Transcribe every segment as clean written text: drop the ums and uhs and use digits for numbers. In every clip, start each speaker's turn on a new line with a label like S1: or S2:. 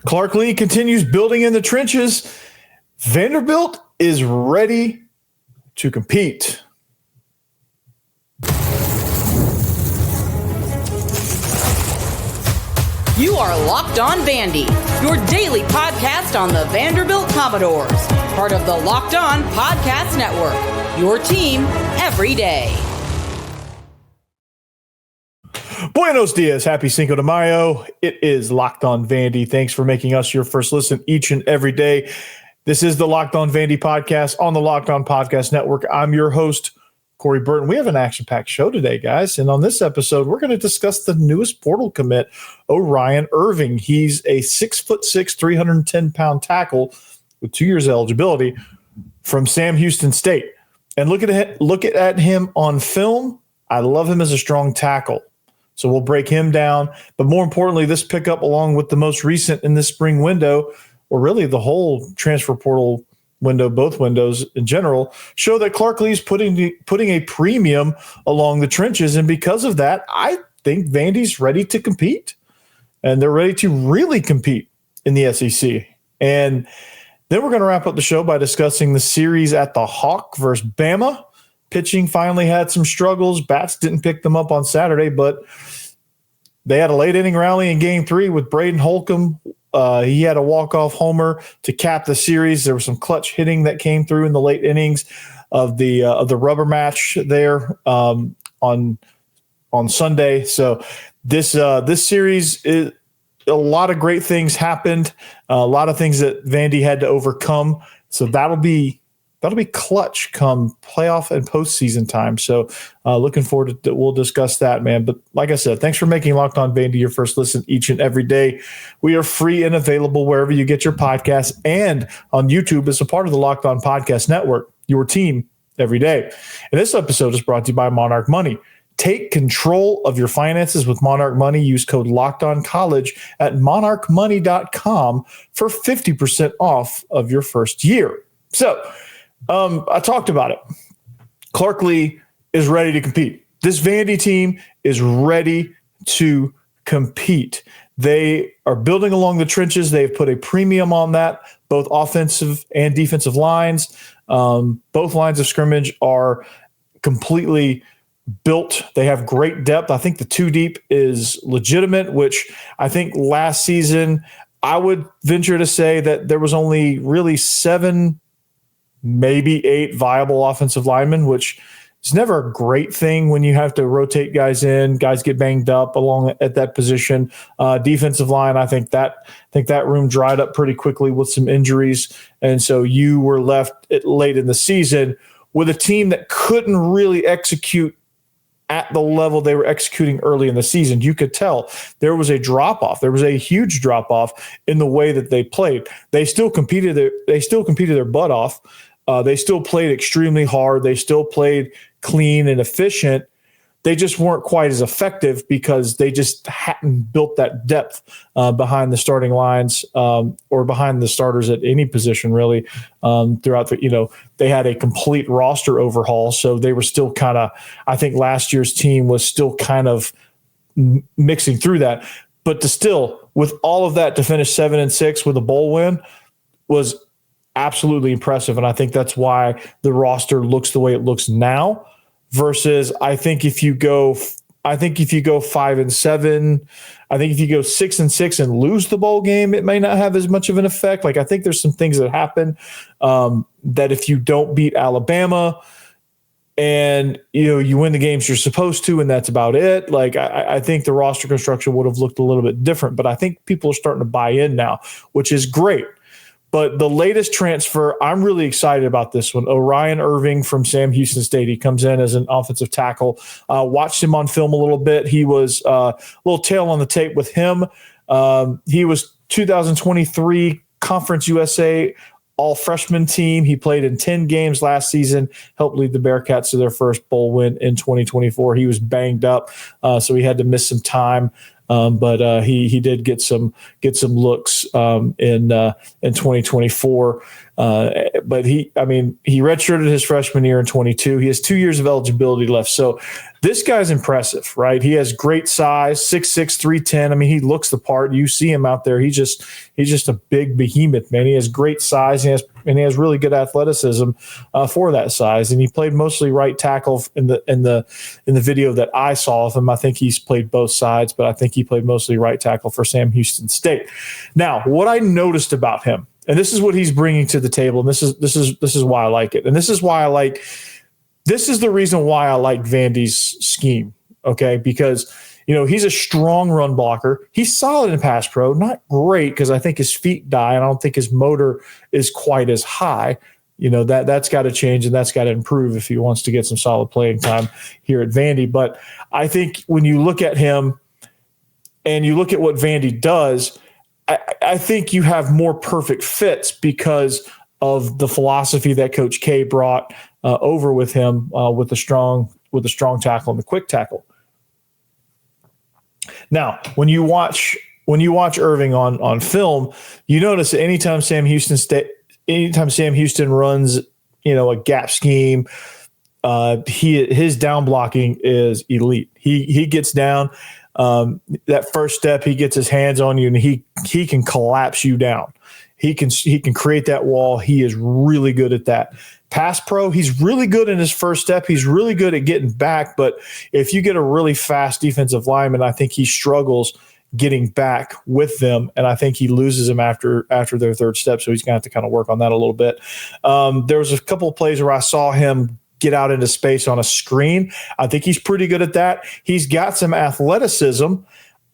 S1: Clark Lea continues building in the trenches. Vanderbilt is ready to compete.
S2: You are Locked On Vandy, your daily podcast on the Vanderbilt Commodores, part of the Locked On Podcast Network, your team every day.
S1: Buenos dias. Happy Cinco de Mayo. It is Locked On Vandy. Thanks for making us your first listen each and every day. This is the Locked On Vandy podcast on the Locked On Podcast Network. I'm your host, Corey Burton. We have an action-packed show today, guys. And on this episode, we're going to discuss the newest portal commit, Orion Irving. He's a 6'6", 310-pound tackle with 2 years eligibility from Sam Houston State. And look at him on film. I love him as a strong tackle. So we'll break him down. But more importantly, this pickup, along with the most recent in this spring window, or really the whole transfer portal window, both windows in general, show that Clark Lea is putting a premium along the trenches. And because of that, I think Vandy's ready to compete. And they're ready to really compete in the SEC. And then we're going to wrap up the show by discussing the series at the Hawk versus Bama. Pitching finally had some struggles. Bats didn't pick them up on Saturday, but they had a late inning rally in Game 3 with Braden Holcomb. He had a walk-off homer to cap the series. There was some clutch hitting that came through in the late innings of the rubber match there on Sunday. So this series is a lot of great things happened. A lot of things that Vandy had to overcome. So that'll be clutch come playoff and postseason time. So looking forward to we'll discuss that, man. But like I said, thanks for making Locked On Vandy your first listen each and every day. We are free and available wherever you get your podcasts and on YouTube as a part of the Locked On Podcast Network, your team every day. And this episode is brought to you by Monarch Money. Take control of your finances with Monarch Money. Use code LOCKEDONCollege at monarchmoney.com for 50% off of your first year. So, I talked about it. Clark Lea is ready to compete. This Vandy team is ready to compete. They are building along the trenches. They've put a premium on that, both offensive and defensive lines. Both lines of scrimmage are completely built. They have great depth. I think the 2 deep is legitimate, which I think last season I would venture to say that there was only really 7, maybe 8 viable offensive linemen, which is never a great thing when you have to rotate guys in. Guys get banged up along at that position. Defensive line, I think that room dried up pretty quickly with some injuries, and so you were left late in the season with a team that couldn't really execute at the level they were executing early in the season. You could tell there was a drop-off. There was a huge drop-off in the way that they played. They still competed their butt off. They still played extremely hard. They still played clean and efficient. They just weren't quite as effective because they just hadn't built that depth behind the starting lines or behind the starters at any position really throughout the, they had a complete roster overhaul. So they were still kind of, I think last year's team was still kind of mixing through that. But to still, with all of that, to finish 7-6 with a bowl win was absolutely impressive. And I think that's why the roster looks the way it looks now versus I think if you go 5-7, I think if you go 6-6 and lose the bowl game, it may not have as much of an effect. Like I think there's some things that happen that if you don't beat Alabama and you win the games you're supposed to, and that's about it. Like I think the roster construction would have looked a little bit different, but I think people are starting to buy in now, which is great. But the latest transfer, I'm really excited about this one. Orion Irving from Sam Houston State. He comes in as an offensive tackle. Watched him on film a little bit. He was a little tail on the tape with him. He was 2023 Conference USA all-freshman team. He played in 10 games last season, helped lead the Bearcats to their first bowl win in 2024. He was banged up, so he had to miss some time. But he did get some looks in 2024. But he redshirted his freshman year in 22. He has 2 years of eligibility left. So this guy's impressive, right? He has great size, 6'6", 310. I mean, he looks the part. You see him out there. He's just a big behemoth, man. He has great size. He has really good athleticism for that size. And he played mostly right tackle in the video that I saw of him. I think he's played both sides, but I think he played mostly right tackle for Sam Houston State. Now, what I noticed about him, and this is what he's bringing to the table, and this is why I like it, and this is the reason why I like Vandy's scheme. Okay, because he's a strong run blocker. He's solid in pass pro, not great because I think his feet die, and I don't think his motor is quite as high. That's got to change and that's got to improve if he wants to get some solid playing time here at Vandy. But I think when you look at him and you look at what Vandy does, I think you have more perfect fits because of the philosophy that Coach K brought over with him with the strong tackle and the quick tackle. Now, when you watch Irving on film, you notice that anytime Sam Houston runs, a gap scheme, his down blocking is elite. He gets down. That first step, he gets his hands on you and he can collapse you down. He can create that wall. He is really good at that. Pass pro, he's really good in his first step. He's really good at getting back. But if you get a really fast defensive lineman, I think he struggles getting back with them, and I think he loses them after their third step. So he's going to have to kind of work on that a little bit. There was a couple of plays where I saw him get out into space on a screen. I think he's pretty good at that. He's got some athleticism.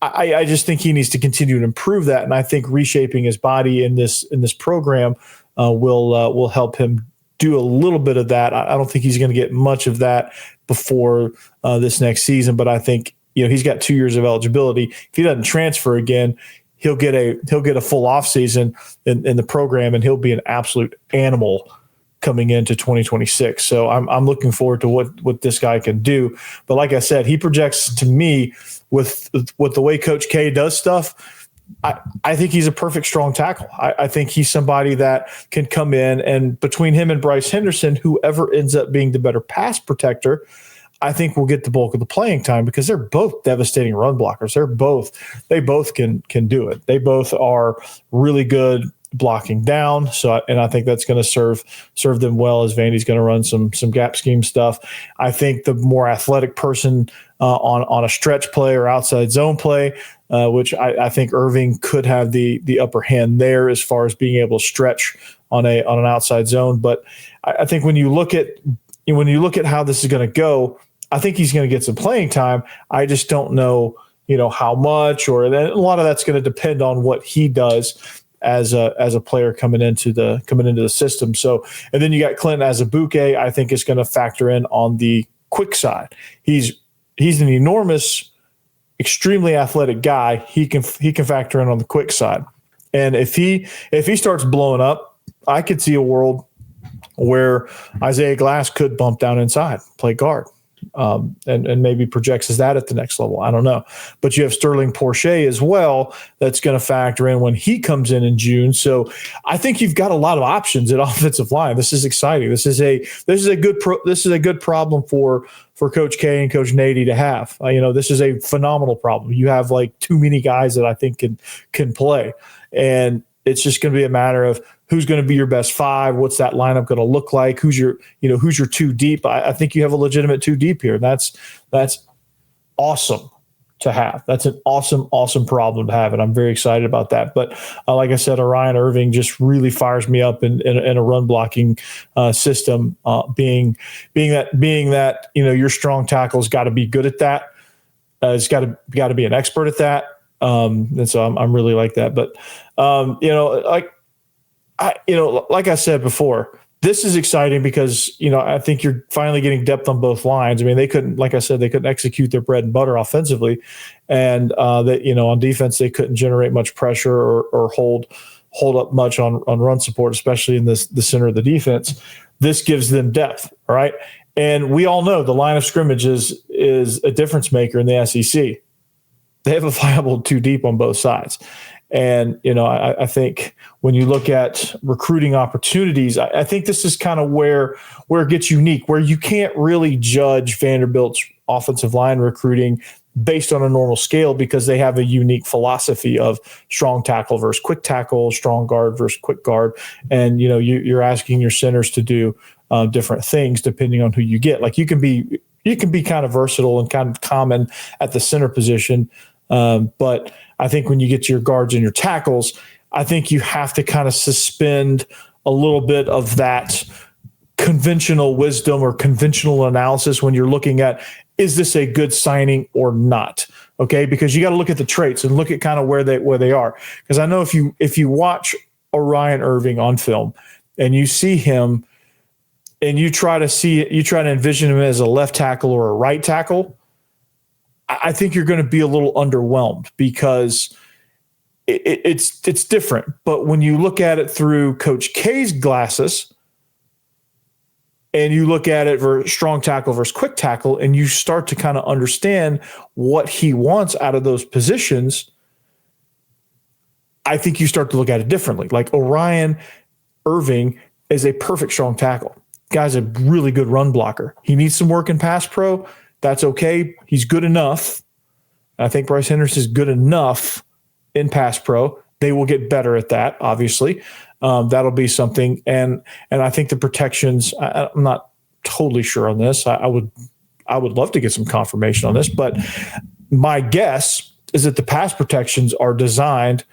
S1: I just think he needs to continue to improve that, and I think reshaping his body in this program will help him do a little bit of that. I don't think he's going to get much of that before this next season, but I think he's got 2 years of eligibility. If he doesn't transfer again, he'll get a full off season in the program, and he'll be an absolute animal coming into 2026. So I'm looking forward to what this guy can do. But like I said, he projects to me with the way Coach K does stuff. I think he's a perfect strong tackle. I think he's somebody that can come in, and between him and Bryce Henderson, whoever ends up being the better pass protector, I think we'll get the bulk of the playing time because they're both devastating run blockers. They both can do it. They both are really good blocking down. And I think that's going to serve them well as Vandy's going to run some gap scheme stuff. I think the more athletic person on a stretch play or outside zone play, which I think Irving could have the upper hand there as far as being able to stretch on an outside zone. But I think when you look at how this is going to go, I think he's going to get some playing time. I just don't know, how much, or a lot of that's going to depend on what he does as a player coming into the system. So, and then you got Clinton Azubuike, I think is going to factor in on the quick side. He's an enormous, extremely athletic guy. He can factor in on the quick side. And if he starts blowing up, I could see a world where Isaiah Glass could bump down inside, play guard. And maybe projects as that at the next level. I don't know. But you have Sterling Porche as well that's going to factor in when he comes in June. So I think you've got a lot of options at offensive line. This is exciting. This is a good problem for Coach K and Coach Nady to have. This is a phenomenal problem. You have like too many guys that I think can play. And it's just going to be a matter of who's going to be your best five. What's that lineup going to look like? Who's your two deep? I think you have a legitimate two deep here. That's awesome to have. That's an awesome problem to have, and I'm very excited about that. But like I said, Orion Irving just really fires me up in a run blocking system. Being that your strong tackle's got to be good at that. It's got to be an expert at that. And so I'm really like that. But like I said before, this is exciting because, I think you're finally getting depth on both lines. I mean, they couldn't execute their bread and butter offensively, and on defense, they couldn't generate much pressure or hold up much on run support, especially in the center of the defense. This gives them depth. All right. And we all know the line of scrimmage is a difference maker in the SEC. They have a viable two deep on both sides. And, I think when you look at recruiting opportunities, I think this is kind of where it gets unique, where you can't really judge Vanderbilt's offensive line recruiting based on a normal scale because they have a unique philosophy of strong tackle versus quick tackle, strong guard versus quick guard. And, you're asking your centers to do different things depending on who you get. Like you can be kind of versatile and kind of common at the center position. But I think when you get to your guards and your tackles, I think you have to kind of suspend a little bit of that conventional wisdom or conventional analysis when you're looking at, is this a good signing or not? Okay. Because you got to look at the traits and look at kind of where they are. Because I know if you watch Orion Irving on film and you see him and you try to envision him as a left tackle or a right tackle, I think you're going to be a little underwhelmed because it's different. But when you look at it through Coach K's glasses and you look at it for strong tackle versus quick tackle, and you start to kind of understand what he wants out of those positions, I think you start to look at it differently. Like Orion Irving is a perfect strong tackle. Guy's a really good run blocker. He needs some work in pass pro. That's okay. He's good enough. I think Bryce Henderson is good enough in pass pro. They will get better at that, obviously. That'll be something. And I think the protections, I'm not totally sure on this. I would love to get some confirmation on this, but my guess is that the pass protections are designed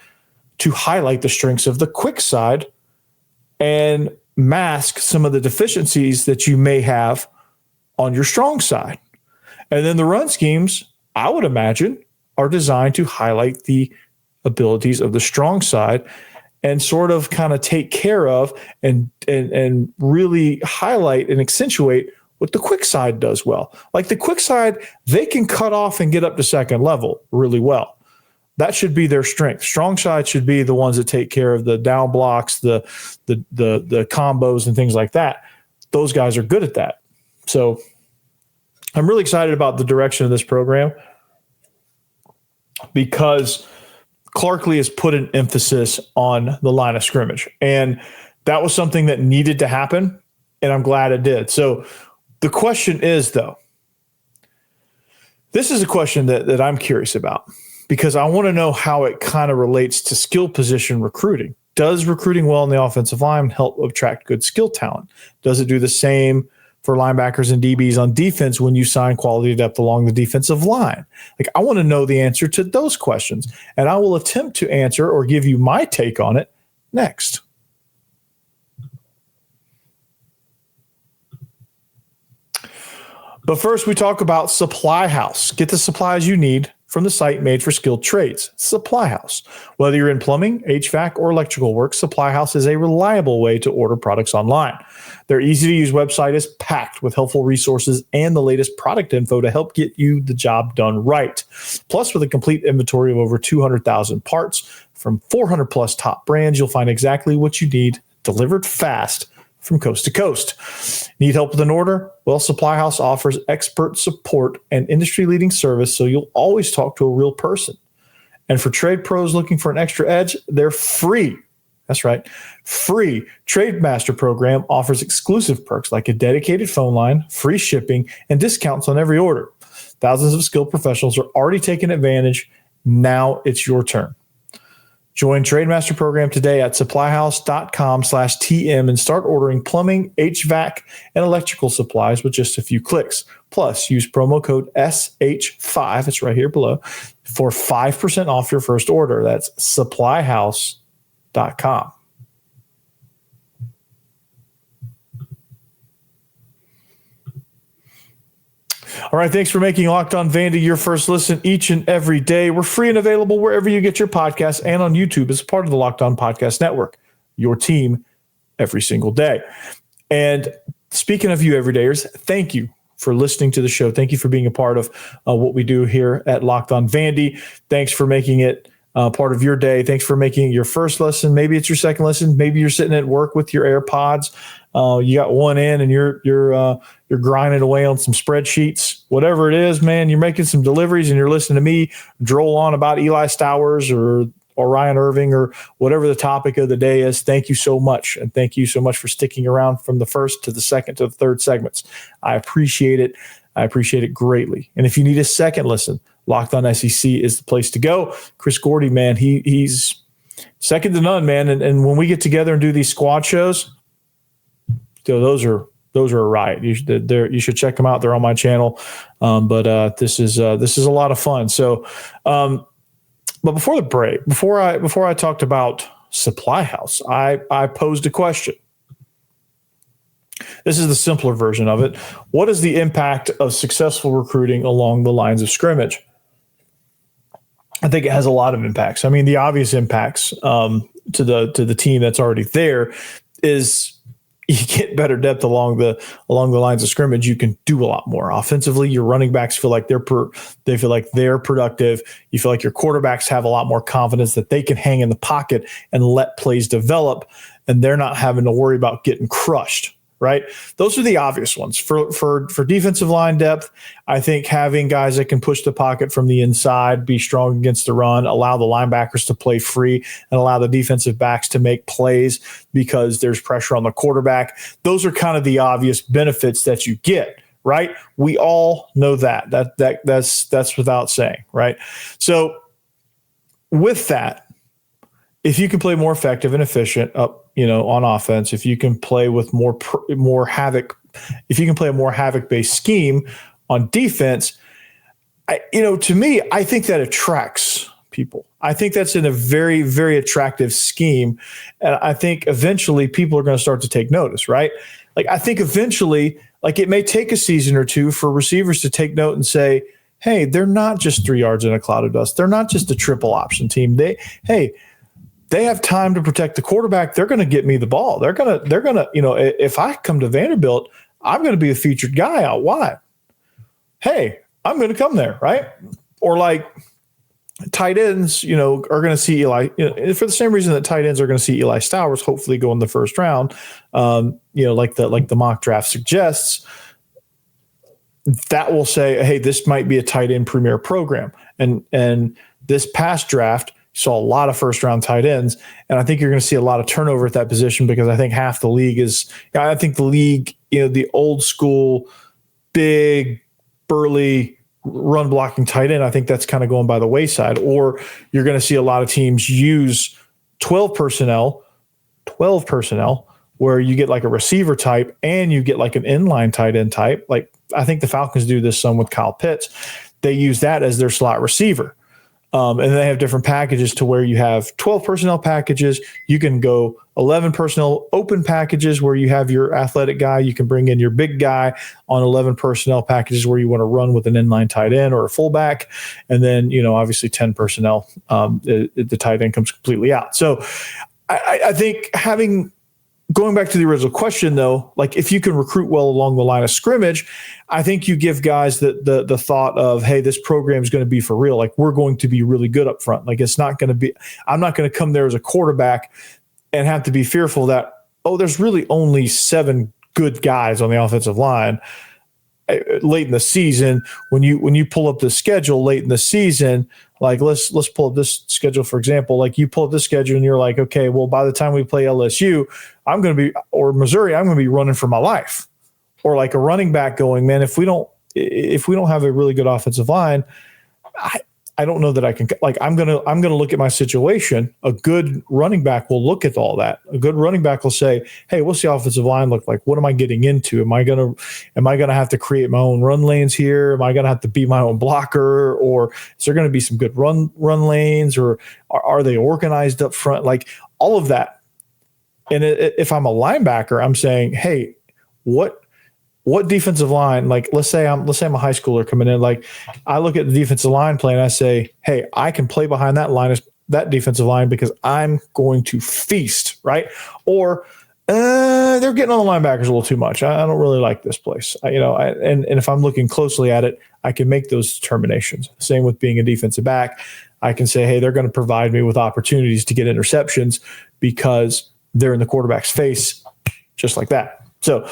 S1: to highlight the strengths of the quick side and mask some of the deficiencies that you may have on your strong side. And then the run schemes, I would imagine, are designed to highlight the abilities of the strong side and sort of kind of take care of and really highlight and accentuate what the quick side does well. Like the quick side, they can cut off and get up to second level really well. That should be their strength. Strong side should be the ones that take care of the down blocks, the combos and things like that. Those guys are good at that. So I'm really excited about the direction of this program because Clark Lea has put an emphasis on the line of scrimmage. And that was something that needed to happen, and I'm glad it did. So the question is, though, this is a question that I'm curious about because I want to know how it kind of relates to skill position recruiting. Does recruiting well in the offensive line help attract good skill talent? Does it do the same for linebackers and DBs on defense when you sign quality depth along the defensive line? Like, I want to know the answer to those questions, and I will attempt to answer or give you my take on it next. But first, we talk about Supply House. Get the supplies you need from the site made for skilled trades, Supply House. Whether you're in plumbing, HVAC, or electrical work, Supply House is a reliable way to order products online. Their easy-to-use website is packed with helpful resources and the latest product info to help get you the job done right. Plus, with a complete inventory of over 200,000 parts from 400-plus top brands, you'll find exactly what you need delivered fast from coast to coast. Need help with an order? Well, Supply House offers expert support and industry-leading service, so you'll always talk to a real person. And for trade pros looking for an extra edge, they're free. That's right. Free Trademaster program offers exclusive perks like a dedicated phone line, free shipping, and discounts on every order. Thousands of skilled professionals are already taking advantage. Now it's your turn. Join Trademaster program today at supplyhouse.com/TM and start ordering plumbing, HVAC, and electrical supplies with just a few clicks. Plus, use promo code SH5, it's right here below, for 5% off your first order. That's supplyhouse.com. All right, thanks for making Locked On Vandy your first listen each and every day. We're free and available wherever you get your podcasts and on YouTube as part of the Locked On Podcast Network, your team every single day. And speaking of you everydayers, thank you for listening to the show. Thank you for being a part of what we do here at Locked On Vandy. Thanks for making it part of your day. Thanks for making it your first lesson. Maybe it's your second lesson. Maybe you're sitting at work with your AirPods. You got one in and you're grinding away on some spreadsheets. Whatever it is, man, you're making some deliveries and you're listening to me droll on about Eli Stowers Orion Irving or whatever the topic of the day is. Thank you so much. And thank you so much for sticking around from the first to the second to the third segments. I appreciate it. I appreciate it greatly. And if you need a second listen, Locked On SEC is the place to go. Chris Gordy, man, he's second to none, man. And when we get together and do these squad shows, those are a riot. You should check them out. They're on my channel. But this is a lot of fun. So, but before the break, before I talked about Supply House, I posed a question. This is the simpler version of it. What is the impact of successful recruiting along the lines of scrimmage? I think it has a lot of impacts. I mean, the obvious impacts to the team that's already there is you get better depth along the lines of scrimmage. You can do a lot more offensively. Your running backs feel like they're productive. You feel like your quarterbacks have a lot more confidence that they can hang in the pocket and let plays develop, and they're not having to worry about getting crushed. Right? Those are the obvious ones. For defensive line depth, I think having guys that can push the pocket from the inside, be strong against the run, allow the linebackers to play free, and allow the defensive backs to make plays because there's pressure on the quarterback. Those are kind of the obvious benefits that you get, right? We all know that. That's without saying, right? So with that, if you can play more effective and efficient on offense, if you can play with more havoc, if you can play a more havoc-based scheme on defense, to me, I think that attracts people. I think that's in a very, very attractive scheme. And I think eventually people are going to start to take notice, right? Like, I think eventually, like, it may take a season or two for receivers to take note and say, hey, they're not just 3 yards in a cloud of dust. They're not just a triple option team. They have time to protect the quarterback. They're going to get me the ball. They're going to, if I come to Vanderbilt, I'm going to be a featured guy out wide. Hey, I'm going to come there, right? Or like tight ends, are going to see Eli, for the same reason that tight ends are going to see Eli Stowers hopefully go in the first round, like the mock draft suggests. That will say, hey, this might be a tight end premier program. And this past draft, saw a lot of first-round tight ends, and I think you're going to see a lot of turnover at that position because I think half the league the old school, big, burly, run-blocking tight end, I think that's kind of going by the wayside. Or you're going to see a lot of teams use 12 personnel, where you get like a receiver type and you get like an inline tight end type. Like, I think the Falcons do this some with Kyle Pitts. They use that as their slot receiver. And they have different packages to where you have 12 personnel packages. You can go 11 personnel open packages where you have your athletic guy. You can bring in your big guy on 11 personnel packages where you want to run with an inline tight end or a fullback. And then, obviously 10 personnel, the tight end comes completely out. So I think going back to the original question, though, like if you can recruit well along the line of scrimmage, I think you give guys the thought of, hey, this program is going to be for real. Like, we're going to be really good up front. Like, it's not going to be – I'm not going to come there as a quarterback and have to be fearful that, there's really only 7 good guys on the offensive line late in the season. When you pull up the schedule late in the season, like let's pull up this schedule, for example. Like, you pull up this schedule and you're like, okay, well, by the time we play LSU, or Missouri, I'm going to be running for my life. Or like a running back going, man, if we don't have a really good offensive line, I don't know that I can. Like, I'm gonna look at my situation. A good running back will look at all that. A good running back will say, hey, what's the offensive line look like? What am I getting into? Am I gonna have to create my own run lanes here? Am I gonna have to be my own blocker? Or is there gonna be some good run lanes? Or are they organized up front? Like, all of that. And if I'm a linebacker, I'm saying, hey, what defensive line, like let's say I'm a high schooler coming in, like I look at the defensive line play and I say, hey, I can play behind that defensive line because I'm going to feast, right? Or they're getting on the linebackers a little too much. I don't really like this place. And if I'm looking closely at it, I can make those determinations. Same with being a defensive back. I can say, hey, they're going to provide me with opportunities to get interceptions because they're in the quarterback's face just like that. So,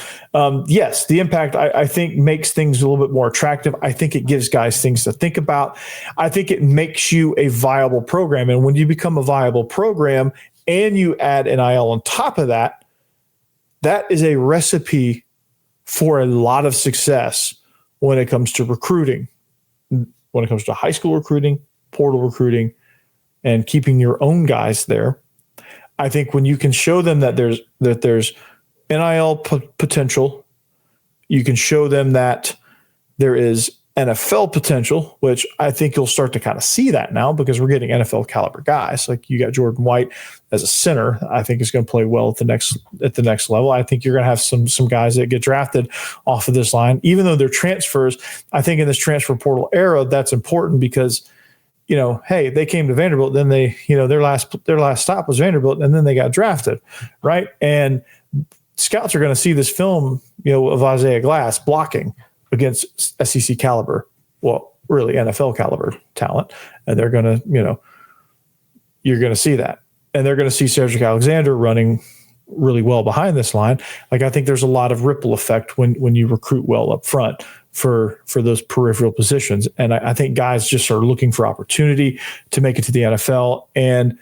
S1: yes, the impact, I think, makes things a little bit more attractive. I think it gives guys things to think about. I think it makes you a viable program. And when you become a viable program and you add NIL on top of that, that is a recipe for a lot of success when it comes to recruiting, when it comes to high school recruiting, portal recruiting, and keeping your own guys there. I think when you can show them that there's NIL potential, you can show them that there is NFL potential, which I think you'll start to kind of see that now because we're getting NFL caliber guys. Like you got Jordan White as a center, I think is going to play well at the next level. I think you're going to have some guys that get drafted off of this line, even though they're transfers. I think in this transfer portal era, that's important because, hey, they came to Vanderbilt, then they, their last stop was Vanderbilt, and then they got drafted, right? And scouts are going to see this film, of Isaiah Glass blocking against SEC caliber, well, really NFL caliber talent, and they're going to, you're going to see that, and they're going to see Cedric Alexander running really well behind this line. Like I think there's a lot of ripple effect when you recruit well up front for those peripheral positions, and I think guys just are looking for opportunity to make it to the NFL and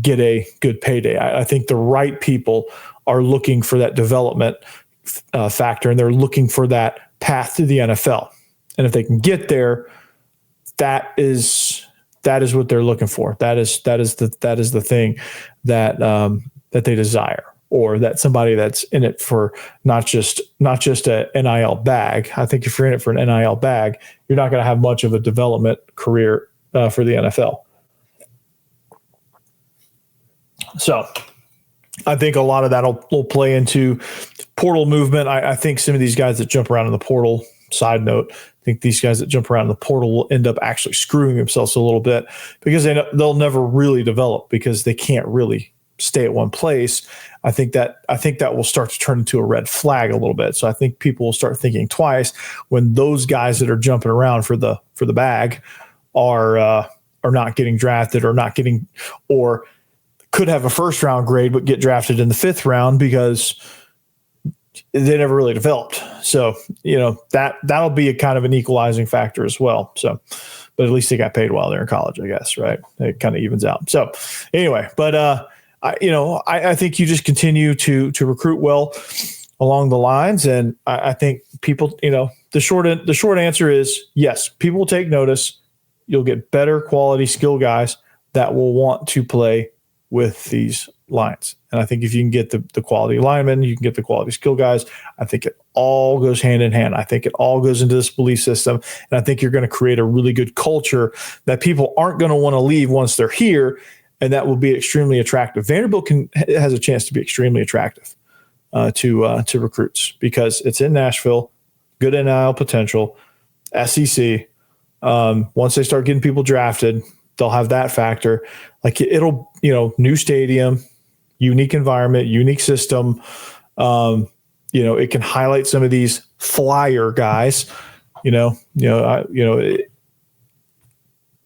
S1: get a good payday. I think the right people are looking for that development factor, and they're looking for that path to the NFL. And if they can get there, that is what they're looking for. That is the thing that they desire, or that somebody that's in it for not just a NIL bag. I think if you're in it for an NIL bag, you're not going to have much of a development career for the NFL. So I think a lot of that will play into portal movement. I think some of these guys that jump around in the portal, side note, I think these guys that jump around in the portal will end up actually screwing themselves a little bit because they'll never really develop because they can't really stay at one place. I think that will start to turn into a red flag a little bit. So I think people will start thinking twice when those guys that are jumping around for the bag are not getting drafted or could have a first round grade but get drafted in the 5th round because they never really developed. So, that'll be a kind of an equalizing factor as well. So, but at least they got paid while they're in college, I guess, right? It kind of evens out. So anyway, but I think you just continue to recruit well along the lines. And I think people, the short answer is yes, people will take notice. You'll get better quality skill guys that will want to play with these lines. And I think if you can get the quality linemen, you can get the quality skill guys. I think it all goes hand in hand. I think it all goes into this belief system. And I think you're going to create a really good culture that people aren't going to want to leave once they're here. And that will be extremely attractive. Vanderbilt has a chance to be extremely attractive to recruits because it's in Nashville, good NIL potential, SEC. Once they start getting people drafted, they'll have that factor. Like it'll, new stadium, unique environment, unique system. It can highlight some of these flyer guys.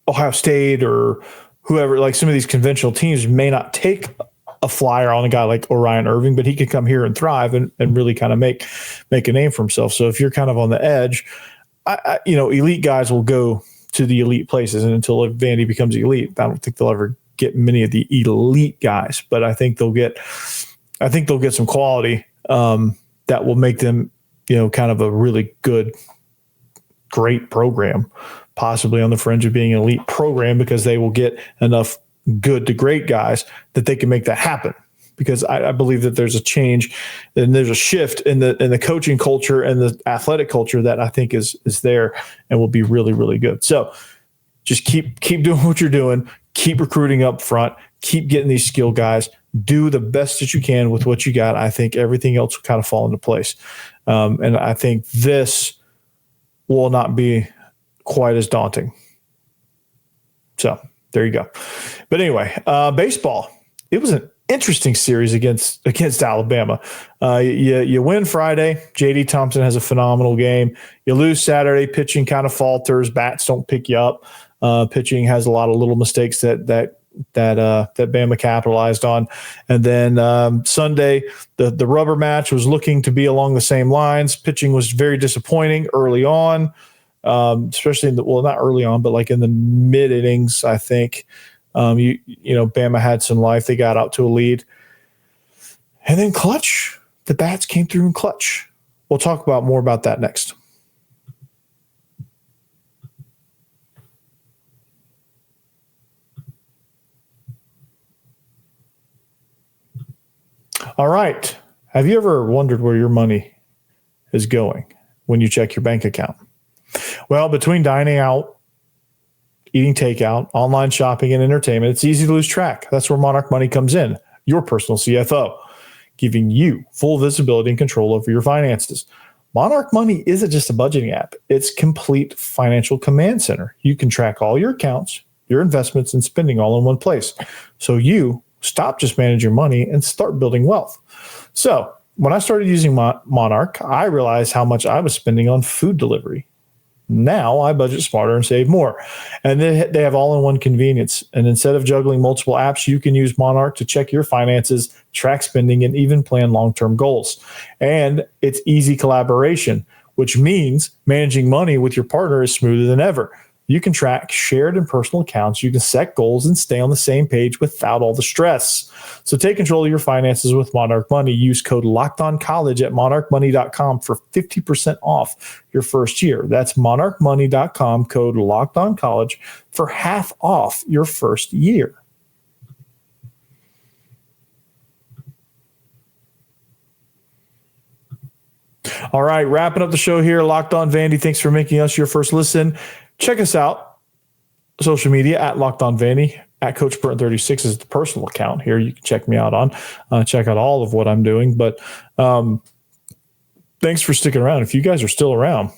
S1: Ohio State or whoever. Like some of these conventional teams may not take a flyer on a guy like Orion Irving, but he could come here and thrive and really kind of make a name for himself. So if you're kind of on the edge, elite guys will go to the elite places, and until Vandy becomes elite, I don't think they'll ever get many of the elite guys, but I think they'll get some quality that will make them, kind of a really good, great program, possibly on the fringe of being an elite program because they will get enough good to great guys that they can make that happen. Because I believe that there's a change and there's a shift in the coaching culture and the athletic culture that I think is there and will be really, really good. So just keep doing what you're doing. Keep recruiting up front. Keep getting these skill guys. Do the best that you can with what you got. I think everything else will kind of fall into place. And I think this will not be quite as daunting. So there you go. But anyway, baseball. It was an interesting series against Alabama. You win Friday. J.D. Thompson has a phenomenal game. You lose Saturday. Pitching kind of falters. Bats don't pick you up. Pitching has a lot of little mistakes that that Bama capitalized on. And then Sunday, the rubber match was looking to be along the same lines. Pitching was very disappointing early on, especially not early on, but like in the mid innings, I think. Bama had some life. They got out to a lead. And then clutch. The bats came through in clutch. We'll talk more about that next. All right. Have you ever wondered where your money is going when you check your bank account? Well, between dining out, eating takeout, online shopping, and entertainment, it's easy to lose track. That's where Monarch Money comes in, your personal CFO, giving you full visibility and control over your finances. Monarch Money isn't just a budgeting app. It's complete financial command center. You can track all your accounts, your investments, and spending all in one place. So you stop just managing your money and start building wealth. So when I started using Monarch, I realized how much I was spending on food delivery. Now I budget smarter and save more. And they have all-in-one convenience. And instead of juggling multiple apps, you can use Monarch to check your finances, track spending, and even plan long-term goals. And it's easy collaboration, which means managing money with your partner is smoother than ever. You can track shared and personal accounts. You can set goals and stay on the same page without all the stress. So take control of your finances with Monarch Money. Use code LOCKEDONCollege at monarchmoney.com for 50% off your first year. That's monarchmoney.com, code LOCKEDONCollege for half off your first year. All right, wrapping up the show here. Locked On Vandy, thanks for making us your first listen. Check us out, social media, at Locked On Vandy, at Coach Burton 36 is the personal account here. You can check me out on, check out all of what I'm doing. But thanks for sticking around. If you guys are still around,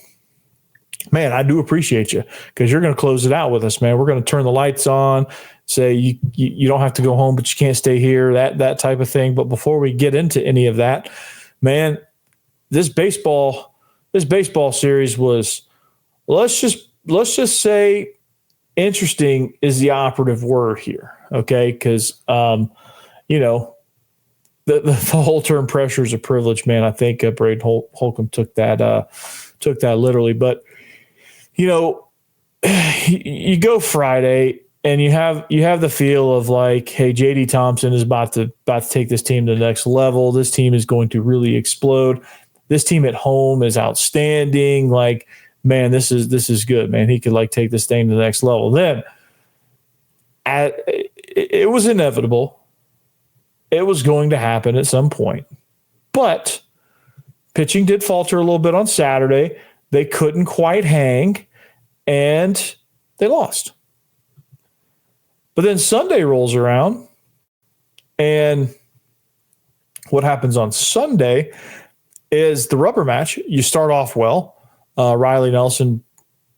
S1: man, I do appreciate you because you're going to close it out with us, man. We're going to turn the lights on, say you don't have to go home, but you can't stay here, that type of thing. But before we get into any of that, man, this baseball series was, let's just say interesting is the operative word here. Okay. Cause, the whole term pressure is a privilege, man. I think Braden Holcomb took that literally, but you go Friday and you have the feel of like, hey, JD Thompson is about to take this team to the next level. This team is going to really explode. This team at home is outstanding. Like, man, this is good, man. He could take this thing to the next level. Then it was inevitable. It was going to happen at some point. But pitching did falter a little bit on Saturday. They couldn't quite hang, and they lost. But then Sunday rolls around, and what happens on Sunday is the rubber match. You start off well. Riley Nelson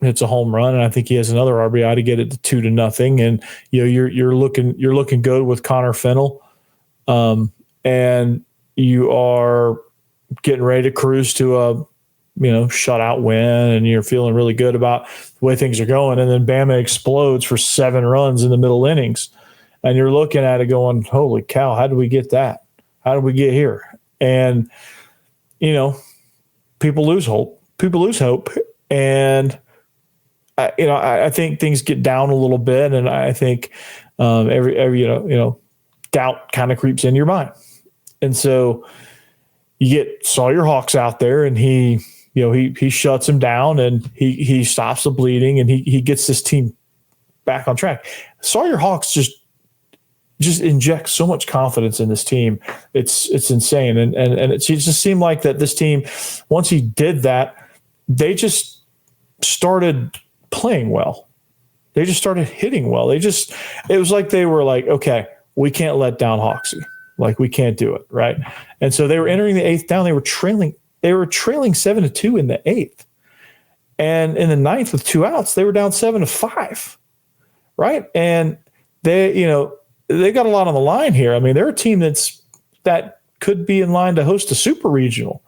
S1: hits a home run, and I think he has another RBI to get it to 2-0. And you're looking good with Connor Fennell, and you are getting ready to cruise to a shutout win, and you're feeling really good about the way things are going. And then Bama explodes for 7 runs in the middle innings, and you're looking at it going, "Holy cow! How did we get that? How did we get here?" And people lose hope. And I think things get down a little bit, and I think every doubt kind of creeps into your mind. And so you get Sawyer Hawks out there, and he shuts him down, and he stops the bleeding, and he gets this team back on track. Sawyer Hawks just injects so much confidence in this team. It's insane. And it just seemed like that this team, once he did that, they just started playing well. They just started hitting well. It was like they were like, okay, we can't let down Hawksy. Like, we can't do it. Right. And so they were entering the 8th down. They were trailing 7-2 in the 8th. And in the 9th with 2 outs, they were down 7-5. Right. And they got a lot on the line here. I mean, they're a team that could be in line to host a super regional,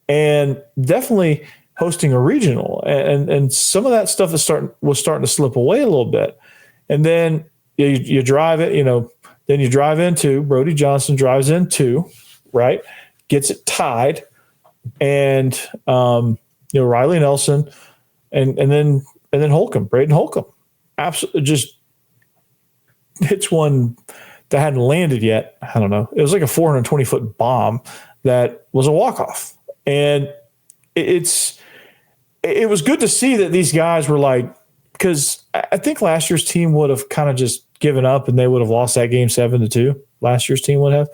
S1: and definitely hosting a regional. And some of that stuff was starting to slip away a little bit. And then you drive it, then you drive into Brody Johnson drives into, right, gets it tied, and Riley Nelson, and then Holcomb, Braden Holcomb, absolutely just hits one that hadn't landed yet. I don't know. It was like a 420-foot bomb that was a walk-off. And it was good to see that these guys were like, because I think last year's team would have kind of just given up and they would have lost that game 7-2. Last year's team would have.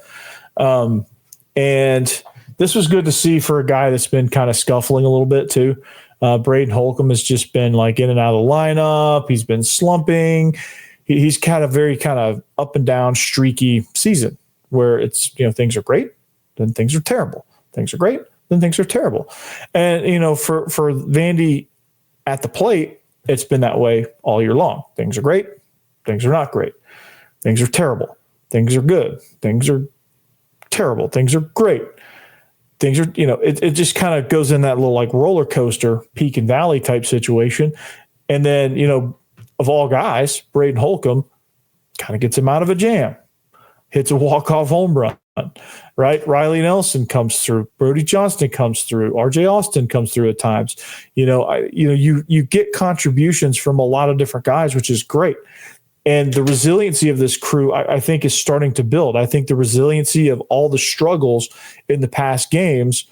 S1: And this was good to see for a guy that's been kind of scuffling a little bit too. Braden Holcomb has just been like in and out of the lineup. He's been slumping. He's kind of up and down streaky season where it's, things are great, then things are terrible. Things are great, then things are terrible. And, for Vandy at the plate, it's been that way all year long. Things are great. Things are not great. Things are terrible. Things are good. Things are terrible. Things are great. Things are, it just kind of goes in that little like roller coaster, peak and valley type situation. And then, of all guys, Braden Holcomb kind of gets him out of a jam, hits a walk-off home run, right? Riley Nelson comes through. Brody Johnston comes through. RJ Austin comes through at times. You get contributions from a lot of different guys, which is great. And the resiliency of this crew, I think, is starting to build. I think the resiliency of all the struggles in the past games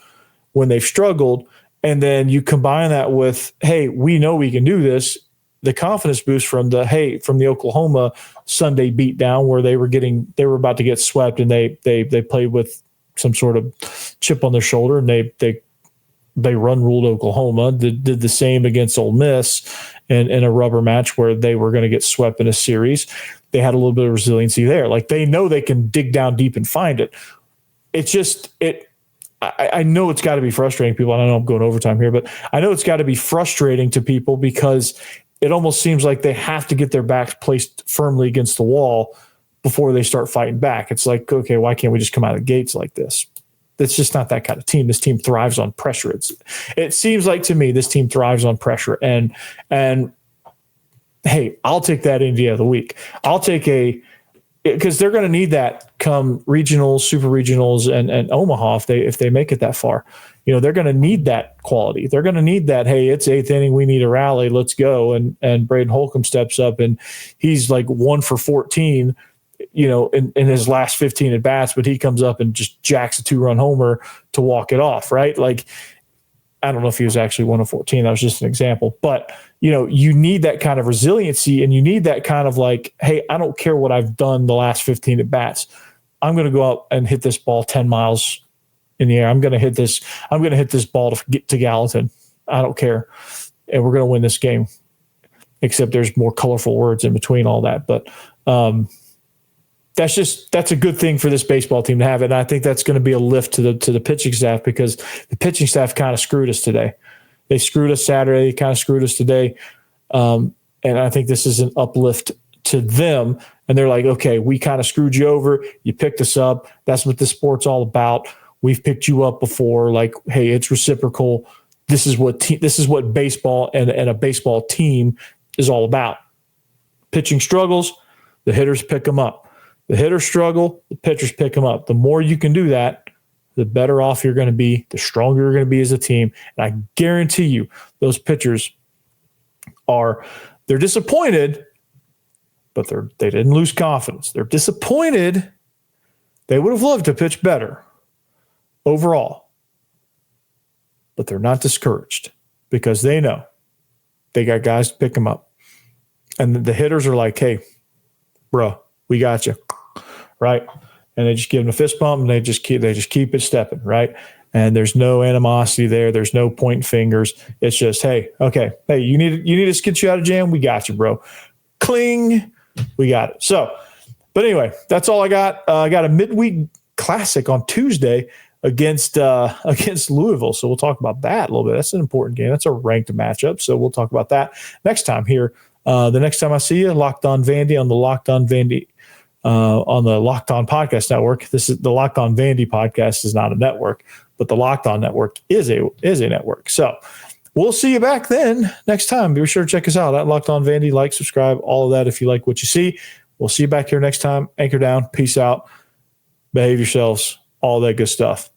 S1: when they've struggled, and then you combine that with, hey, we know we can do this. The confidence boost from the Oklahoma Sunday beatdown where they were about to get swept and they played with some sort of chip on their shoulder and they run ruled Oklahoma. Did the same against Ole Miss in a rubber match where they were going to get swept in a series. They had a little bit of resiliency there. Like they know they can dig down deep and find it. It's just I know it's got to be frustrating people. I don't know I'm going overtime here, but I know it's got to be frustrating to people because it almost seems like they have to get their backs placed firmly against the wall before they start fighting back. It's like, okay, why can't we just come out of the gates like this? That's just not that kind of team. This team thrives on pressure. It seems like to me this team thrives on pressure. And hey, I'll take that any day of the week. I'll take because they're going to need that come regionals, super regionals, and Omaha if they make it that far. They're going to need that quality. They're going to need that, hey, it's 8th inning, we need a rally, let's go. And Braden Holcomb steps up and he's like 1 for 14, in his last 15 at bats, but he comes up and just jacks a 2-run homer to walk it off, right? Like, I don't know if he was actually 1 of 14. That was just an example. But, you need that kind of resiliency and you need that kind of like, hey, I don't care what I've done the last 15 at bats. I'm going to go out and hit this ball 10 miles in the air. I'm going to hit this ball to get to Gallatin. I don't care. And we're going to win this game, except there's more colorful words in between all that. But that's a good thing for this baseball team to have. And I think that's going to be a lift to the pitching staff because the pitching staff kind of screwed us today. They screwed us Saturday, kind of screwed us today. And I think this is an uplift to them. And they're like, okay, we kind of screwed you over. You picked us up. That's what this sport's all about. We've picked you up before. Like, hey, it's reciprocal. This is what baseball and a baseball team is all about. Pitching struggles, the hitters pick them up. The hitters struggle, the pitchers pick them up. The more you can do that, the better off you're going to be, the stronger you're going to be as a team. And I guarantee you, those pitchers they're disappointed, but they didn't lose confidence. They're disappointed. They would have loved to pitch better overall, but they're not discouraged because they know they got guys to pick them up. And the hitters are like, hey, bro, we got you, right? And they just give them a fist bump and they just keep it stepping, right? And there's no animosity there. There's no pointing fingers. It's just, hey, okay, hey, you need us to get you out of jam? We got you, bro. Cling, we got it. So, but anyway, that's all I got. I got a midweek classic on Tuesday against Louisville. So we'll talk about that a little bit. That's an important game. That's a ranked matchup. So we'll talk about that next time here. The next time I see you, Locked On Vandy on the Locked On Vandy on the Locked On Podcast Network. This is the Locked On Vandy podcast is not a network, but the Locked On Network is a network. So we'll see you back then next time. Be sure to check us out at Locked On Vandy. Like, subscribe, all of that if you like what you see. We'll see you back here next time. Anchor down. Peace out. Behave yourselves. All that good stuff.